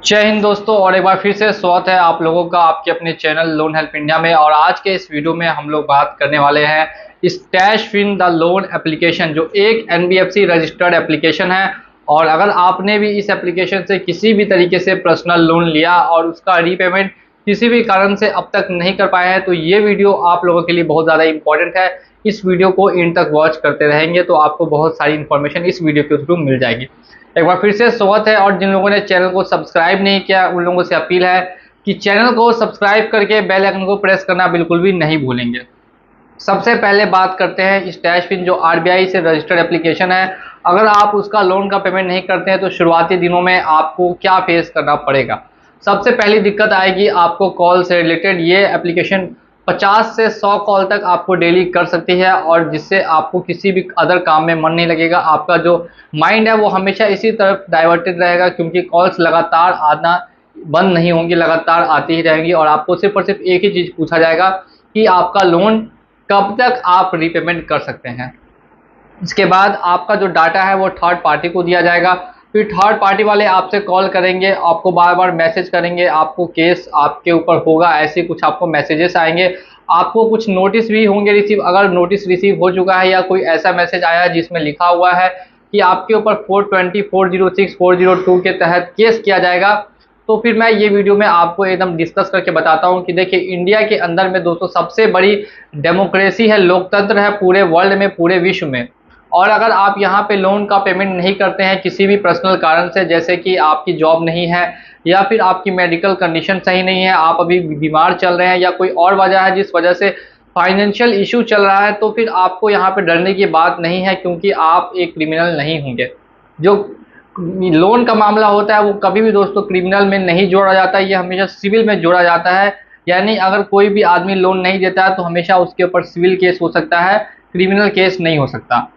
जय हिंद दोस्तों, और एक बार फिर से स्वागत है आप लोगों का आपके अपने चैनल लोन हेल्प इंडिया में। और आज के इस वीडियो में हम लोग बात करने वाले हैं Stashfin the loan application, जो एक एनबीएफसी रजिस्टर्ड एप्लीकेशन है। और अगर आपने भी इस एप्लीकेशन से किसी भी तरीके से पर्सनल लोन लिया और उसका रीपेमेंट किसी भी कारण से अब तक नहीं कर पाए हैं, तो ये वीडियो आप लोगों के लिए बहुत ज़्यादा इंपॉर्टेंट है। इस वीडियो को इन तक वॉच करते रहेंगे तो आपको बहुत सारी इन्फॉर्मेशन इस वीडियो के थ्रू मिल जाएगी। एक बार फिर से स्वागत है, और जिन लोगों ने चैनल को सब्सक्राइब नहीं किया उन लोगों से अपील है कि चैनल को सब्सक्राइब करके बेल आइकन को प्रेस करना बिल्कुल भी नहीं भूलेंगे। सबसे पहले बात करते हैं स्टैश फिन, जो आरबीआई से रजिस्टर्ड एप्लीकेशन है। अगर आप उसका लोन का पेमेंट नहीं करते हैं तो शुरुआती दिनों में आपको क्या फेस करना पड़ेगा। सबसे पहली दिक्कत आएगी आपको कॉल से रिलेटेड। ये एप्लीकेशन 50 से 100 कॉल तक आपको डेली कर सकती है, और जिससे आपको किसी भी अदर काम में मन नहीं लगेगा। आपका जो माइंड है वो हमेशा इसी तरफ डाइवर्टेड रहेगा, क्योंकि कॉल्स लगातार आना बंद नहीं होंगी, लगातार आती ही रहेंगी। और आपको सिर्फ और सिर्फ एक ही चीज़ पूछा जाएगा कि आपका लोन कब तक आप रीपेमेंट कर सकते हैं। इसके बाद आपका जो डाटा है वो थर्ड पार्टी को दिया जाएगा। फिर थर्ड पार्टी वाले आपसे कॉल करेंगे, आपको बार बार मैसेज करेंगे, आपको केस आपके ऊपर होगा ऐसे कुछ आपको मैसेजेस आएंगे। आपको कुछ नोटिस भी होंगे रिसीव। अगर नोटिस रिसीव हो चुका है या कोई ऐसा मैसेज आया है जिसमें लिखा हुआ है कि आपके ऊपर 420, 406, 402 के तहत केस किया जाएगा, तो फिर मैं ये वीडियो में आपको एकदम डिस्कस करके बताता हूँ कि देखिए, इंडिया के अंदर में दोस्तों सबसे बड़ी डेमोक्रेसी है, लोकतंत्र है पूरे वर्ल्ड में, पूरे विश्व में। और अगर आप यहाँ पे लोन का पेमेंट नहीं करते हैं किसी भी पर्सनल कारण से, जैसे कि आपकी जॉब नहीं है या फिर आपकी मेडिकल कंडीशन सही नहीं है, आप अभी बीमार चल रहे हैं, या कोई और वजह है जिस वजह से फाइनेंशियल इशू चल रहा है, तो फिर आपको यहाँ पे डरने की बात नहीं है, क्योंकि आप एक क्रिमिनल नहीं होंगे। जो लोन का मामला होता है वो कभी भी दोस्तों क्रिमिनल में नहीं जोड़ा जाता है, ये हमेशा सिविल में जोड़ा जाता है। यानी अगर कोई भी आदमी लोन नहीं देता है तो हमेशा उसके ऊपर सिविल केस हो सकता है, क्रिमिनल केस नहीं हो सकता।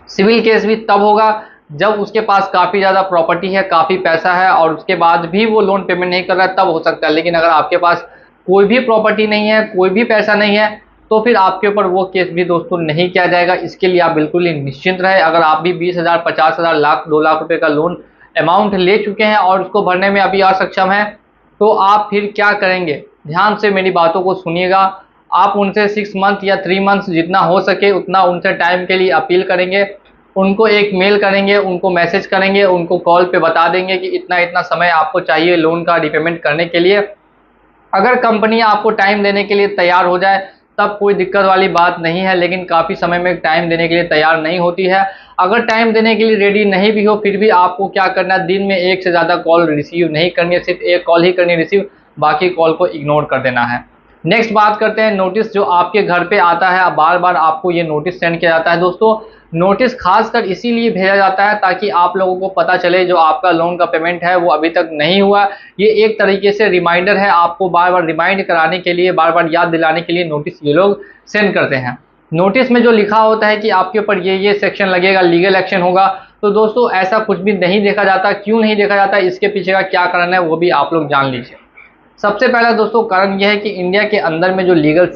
सिविल केस भी तब होगा जब उसके पास काफ़ी ज़्यादा प्रॉपर्टी है, काफ़ी पैसा है, और उसके बाद भी वो लोन पेमेंट नहीं कर रहा है, तब हो सकता है। लेकिन अगर आपके पास कोई भी प्रॉपर्टी नहीं है, कोई भी पैसा नहीं है, तो फिर आपके ऊपर वो केस भी दोस्तों नहीं किया जाएगा। इसके लिए आप बिल्कुल ही निश्चिंत रहे। अगर आप भी 20,000, 50,000, लाख, 2 लाख रुपए का लोन अमाउंट ले चुके हैं और उसको भरने में अभी असक्षम हैं, तो आप फिर क्या करेंगे? ध्यान से मेरी बातों को सुनिएगा। आप उनसे 6 मंथ या 3 मंथ्स जितना हो सके उतना उनसे टाइम के लिए अपील करेंगे। उनको एक मेल करेंगे, उनको मैसेज करेंगे, उनको कॉल पे बता देंगे कि इतना इतना समय आपको चाहिए लोन का रिपेमेंट करने के लिए। अगर कंपनी आपको टाइम देने के लिए तैयार हो जाए तब कोई दिक्कत वाली बात नहीं है, लेकिन काफ़ी समय में टाइम देने के लिए तैयार नहीं होती है। अगर टाइम देने के लिए रेडी नहीं भी हो, फिर भी आपको क्या करना है, दिन में एक से ज़्यादा कॉल रिसीव नहीं करनी है, सिर्फ एक कॉल ही करनी है रिसीव, बाकी कॉल को इग्नोर कर देना है। नेक्स्ट बात करते हैं नोटिस, जो आपके घर पे आता है, बार बार आपको ये नोटिस सेंड किया जाता है। दोस्तों, नोटिस खासकर इसीलिए भेजा जाता है ताकि आप लोगों को पता चले जो आपका लोन का पेमेंट है वो अभी तक नहीं हुआ। ये एक तरीके से रिमाइंडर है, आपको बार बार रिमाइंड कराने के लिए, बार बार याद दिलाने के लिए नोटिस ये लोग सेंड करते हैं। नोटिस में जो लिखा होता है कि आपके ऊपर ये सेक्शन लगेगा, लीगल एक्शन होगा, तो दोस्तों ऐसा कुछ भी नहीं देखा जाता। क्यों नहीं देखा जाता, इसके पीछे का क्या कारण है वो भी आप लोग जान लीजिए। सबसे पहला दोस्तों कारण यह है कि इंडिया के अंदर में जो लीगल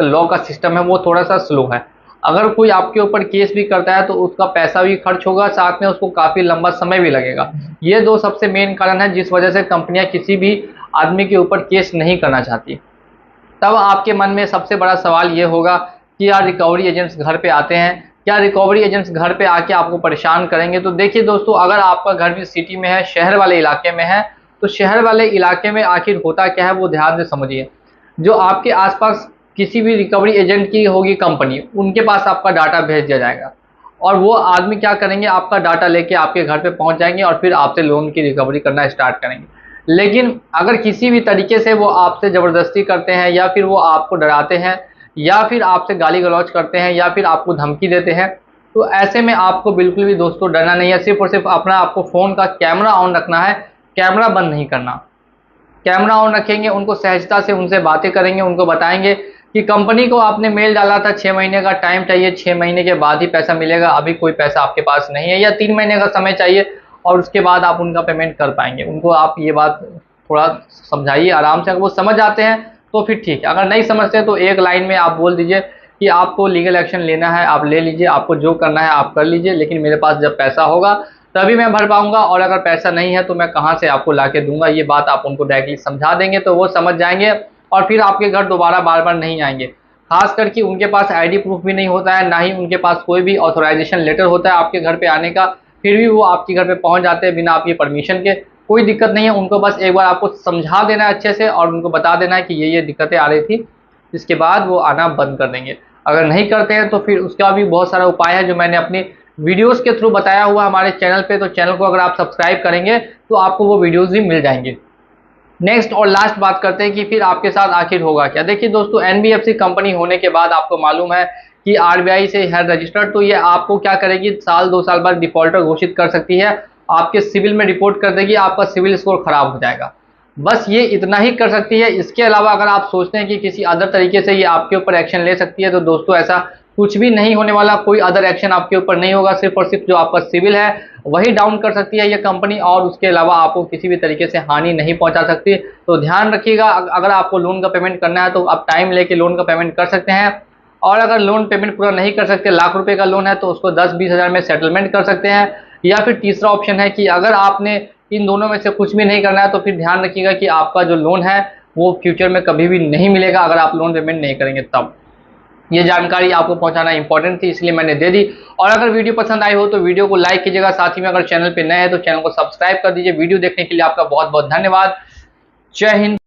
लॉ का सिस्टम है वो थोड़ा सा स्लो है। अगर कोई आपके ऊपर केस भी करता है तो उसका पैसा भी खर्च होगा, साथ में उसको काफ़ी लंबा समय भी लगेगा। ये दो सबसे मेन कारण है जिस वजह से कंपनियां किसी भी आदमी के ऊपर केस नहीं करना चाहती। तब आपके मन में सबसे बड़ा सवाल ये होगा कि यार रिकवरी एजेंट्स घर पे आते हैं, क्या रिकवरी एजेंट्स घर पे आके आपको परेशान करेंगे? तो देखिए दोस्तों, अगर आपका घर भी सिटी में है, शहर वाले इलाके में है, तो शहर वाले इलाके में आखिर होता क्या है वो ध्यान से समझिए। जो आपके आसपास किसी भी रिकवरी एजेंट की होगी कंपनी, उनके पास आपका डाटा भेज दिया जाएगा, और वो आदमी क्या करेंगे, आपका डाटा लेके आपके घर पे पहुंच जाएंगे और फिर आपसे लोन की रिकवरी करना स्टार्ट करेंगे। लेकिन अगर किसी भी तरीके से वो आपसे ज़बरदस्ती करते हैं, या फिर वो आपको डराते हैं, या फिर आपसे गाली गलौज करते हैं, या फिर आपको धमकी देते हैं, तो ऐसे में आपको बिल्कुल भी दोस्तों डरना नहीं है। सिर्फ और सिर्फ अपना आपको फ़ोन का कैमरा ऑन रखना है, कैमरा बंद नहीं करना। कैमरा ऑन रखेंगे, उनको सहजता से उनसे बातें करेंगे, उनको बताएंगे कि कंपनी को आपने मेल डाला था, 6 महीने का टाइम चाहिए, 6 महीने के बाद ही पैसा मिलेगा, अभी कोई पैसा आपके पास नहीं है, या 3 महीने का समय चाहिए और उसके बाद आप उनका पेमेंट कर पाएंगे। उनको आप ये बात थोड़ा समझाइए आराम से। अगर वो समझ आते हैं तो फिर ठीक है, अगर नहीं समझते तो एक लाइन में आप बोल दीजिए कि आपको लीगल एक्शन लेना है आप ले लीजिए, आपको जो करना है आप कर लीजिए, लेकिन मेरे पास जब पैसा होगा तभी मैं भर पाऊंगा, और अगर पैसा नहीं है तो मैं कहाँ से आपको ला के दूंगा। ये बात आप उनको डायरेक्टली समझा देंगे तो वो समझ जाएंगे और फिर आपके घर दोबारा बार बार नहीं आएंगे। खास करके उनके पास आईडी प्रूफ भी नहीं होता है, ना ही उनके पास कोई भी ऑथोराइजेशन लेटर होता है आपके घर पे आने का, फिर भी वो आपके घर पे पहुंच जाते हैं बिना आपकी परमिशन के। कोई दिक्कत नहीं है, उनको बस एक बार आपको समझा देना है अच्छे से और उनको बता देना है कि ये दिक्कतें आ रही थी, इसके बाद वो आना बंद कर देंगे। अगर नहीं करते हैं तो फिर उसका भी बहुत सारा उपाय है जो मैंने अपनी वीडियोस के थ्रू बताया हुआ हमारे चैनल पे। तो चैनल को अगर आप सब्सक्राइब करेंगे तो आपको वो वीडियोस भी मिल जाएंगे। नेक्स्ट और लास्ट बात करते हैं कि फिर आपके साथ आखिर होगा क्या। देखिए दोस्तों, एनबीएफसी कंपनी होने के बाद आपको मालूम है कि आरबीआई से है रजिस्टर्ड, तो ये आपको क्या करेगी, साल 2 साल बाद डिफॉल्टर घोषित कर सकती है, आपके सिविल में रिपोर्ट कर देगी, आपका सिविल स्कोर खराब हो जाएगा। बस ये इतना ही कर सकती है। इसके अलावा अगर आप सोचते हैं कि किसी अदर तरीके से ये आपके ऊपर एक्शन ले सकती है, तो दोस्तों ऐसा कुछ भी नहीं होने वाला। कोई अदर एक्शन आपके ऊपर नहीं होगा, सिर्फ और सिर्फ जो आपका सिविल है वही डाउन कर सकती है ये कंपनी, और उसके अलावा आपको किसी भी तरीके से हानि नहीं पहुंचा सकती। तो ध्यान रखिएगा, अगर आपको लोन का पेमेंट करना है तो आप टाइम लेके लोन का पेमेंट कर सकते हैं, और अगर लोन पेमेंट पूरा नहीं कर सकते, लाख रुपए का लोन है तो उसको 10-20 हज़ार में सेटलमेंट कर सकते हैं। या फिर तीसरा ऑप्शन है कि अगर आपने इन दोनों में से कुछ भी नहीं करना है तो फिर ध्यान रखिएगा कि आपका जो लोन है वो फ्यूचर में कभी भी नहीं मिलेगा अगर आप लोन पेमेंट नहीं करेंगे तब। ये जानकारी आपको पहुंचाना इंपॉर्टेंट थी, इसलिए मैंने दे दी। और अगर वीडियो पसंद आई हो तो वीडियो को लाइक कीजिएगा, साथ ही में अगर चैनल पे नए हैं तो चैनल को सब्सक्राइब कर दीजिए। वीडियो देखने के लिए आपका बहुत बहुत धन्यवाद। जय हिंद।